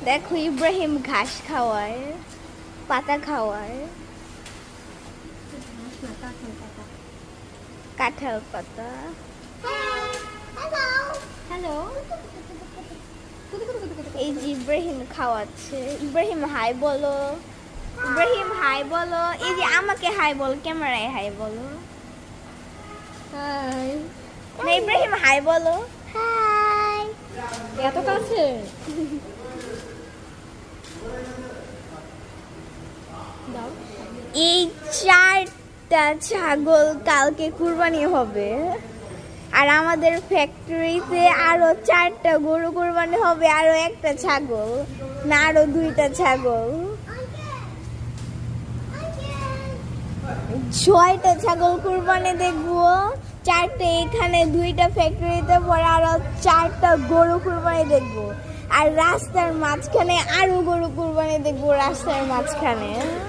দেখো ইব্রাহিম ঘাস খাওয়ায়, পাতা খাওয়ায়, কাঁঠাল পাতা। হ্যালো, এই যে ইব্রাহিম খাওয়াচ্ছে। ইব্রাহিম হাই বলো, ইব্রাহিম হাই বলো। এই যে আমাকে হাই বল, ক্যামেরায় হাই বলো। হাই। না ইব্রাহিম হাই বলো। হাই। এত কাছে? দাও। এই 4টা ছাগল কালকে কুরবানি হবে, আর আমাদের ফ্যাক্টরিতে আরো 4টা গরু কুরবানি হবে, আরো একটা ছাগল, না আরো 2টা ছাগল। 6টা ছাগল কুরবানি দেখবো, 4টে এখানে, 2টা ফ্যাক্টরিতে, পরে আরো 4টা গরু কুরবানি দেখবো। আর রাস্তার মাঝখানে আরো গরু কুরবানি দেখবো রাস্তার মাঝখানে।